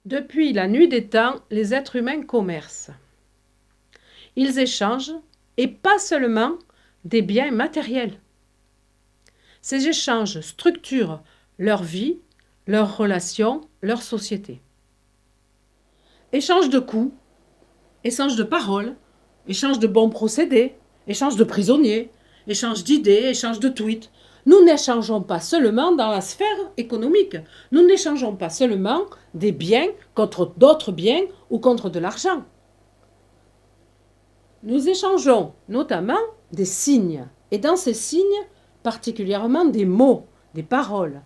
Depuis la nuit des temps, les êtres humains commercent. Ils échangent, et pas seulement des biens matériels. Ces échanges structurent leur vie, leurs relations, leur société. Échange de coups, échange de paroles, échange de bons procédés, échange de prisonniers, échange d'idées, échange de tweets. Nous n'échangeons pas seulement dans la sphère économique. Nous n'échangeons pas seulement des biens contre d'autres biens ou contre de l'argent. Nous échangeons notamment des signes. Et dans ces signes, particulièrement des mots, des paroles.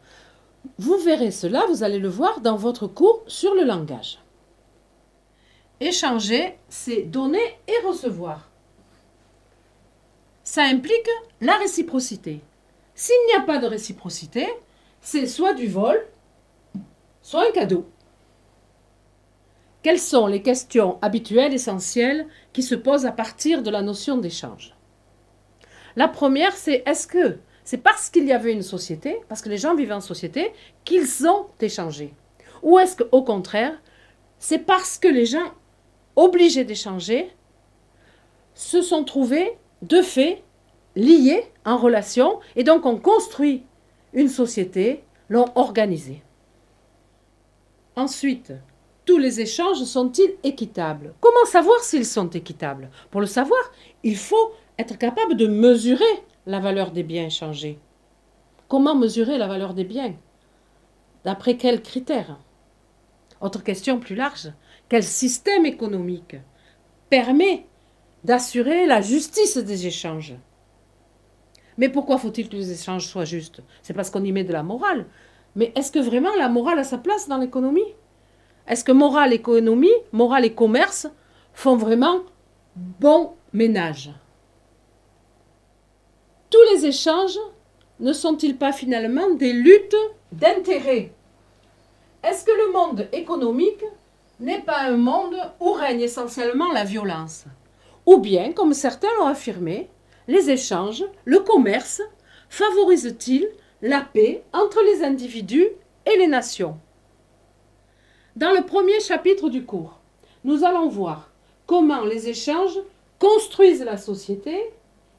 Vous verrez cela, vous allez le voir dans votre cours sur le langage. Échanger, c'est donner et recevoir. Ça implique la réciprocité. S'il n'y a pas de réciprocité, c'est soit du vol, soit un cadeau. Quelles sont les questions habituelles, essentielles, qui se posent à partir de la notion d'échange? La première, c'est est-ce que c'est parce qu'il y avait une société, parce que les gens vivaient en société, qu'ils ont échangé? Ou est-ce qu'au contraire, c'est parce que les gens obligés d'échanger se sont trouvés, de fait, liés en relation, et donc ont construit une société, l'ont organisée. Ensuite, tous les échanges sont-ils équitables? Comment savoir s'ils sont équitables? Pour le savoir, il faut être capable de mesurer la valeur des biens échangés. Comment mesurer la valeur des biens? D'après quels critères? Autre question plus large, quel système économique permet d'assurer la justice des échanges? Mais pourquoi faut-il que les échanges soient justes? C'est parce qu'on y met de la morale. Mais est-ce que vraiment la morale a sa place dans l'économie? Est-ce que morale, économie, morale et commerce font vraiment bon ménage? Tous les échanges ne sont-ils pas finalement des luttes d'intérêts? Est-ce que le monde économique n'est pas un monde où règne essentiellement la violence? Ou bien, comme certains l'ont affirmé, les échanges, le commerce, favorisent-ils la paix entre les individus et les nations? Dans le premier chapitre du cours, nous allons voir comment les échanges construisent la société,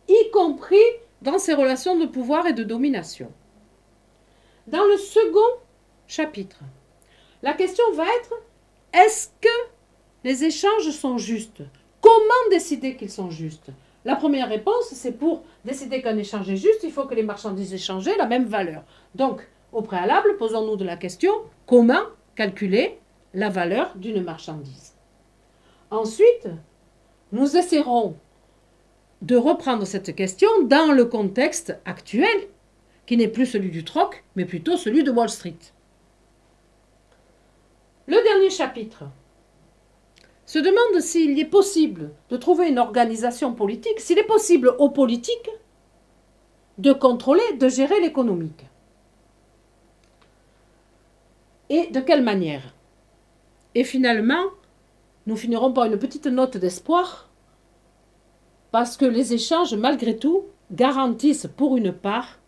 y compris dans ses relations de pouvoir et de domination. Dans le second chapitre, la question va être, est-ce que les échanges sont justes? Comment décider qu'ils sont justes? La première réponse, c'est pour décider qu'un échange est juste, il faut que les marchandises échangées aient la même valeur. Donc, au préalable, posons-nous de la question, comment calculer la valeur d'une marchandise? Ensuite, nous essaierons de reprendre cette question dans le contexte actuel, qui n'est plus celui du troc, mais plutôt celui de Wall Street. Le dernier chapitre se demande s'il est possible de trouver une organisation politique, s'il est possible aux politiques de contrôler, de gérer l'économique. Et de quelle manière? Et finalement, nous finirons par une petite note d'espoir, parce que les échanges, malgré tout, garantissent pour une part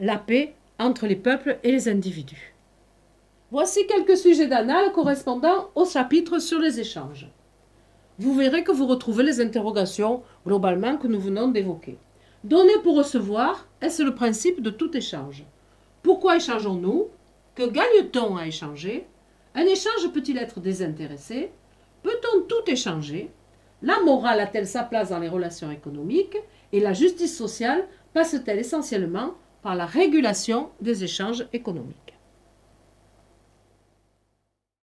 la paix entre les peuples et les individus. Voici quelques sujets d'annales correspondant au chapitre sur les échanges. Vous verrez que vous retrouvez les interrogations globalement que nous venons d'évoquer. Donner pour recevoir, est-ce le principe de tout échange? Pourquoi échangeons-nous? Que gagne-t-on à échanger? Un échange peut-il être désintéressé? Peut-on tout échanger? La morale a-t-elle sa place dans les relations économiques? Et la justice sociale passe-t-elle essentiellement par la régulation des échanges économiques?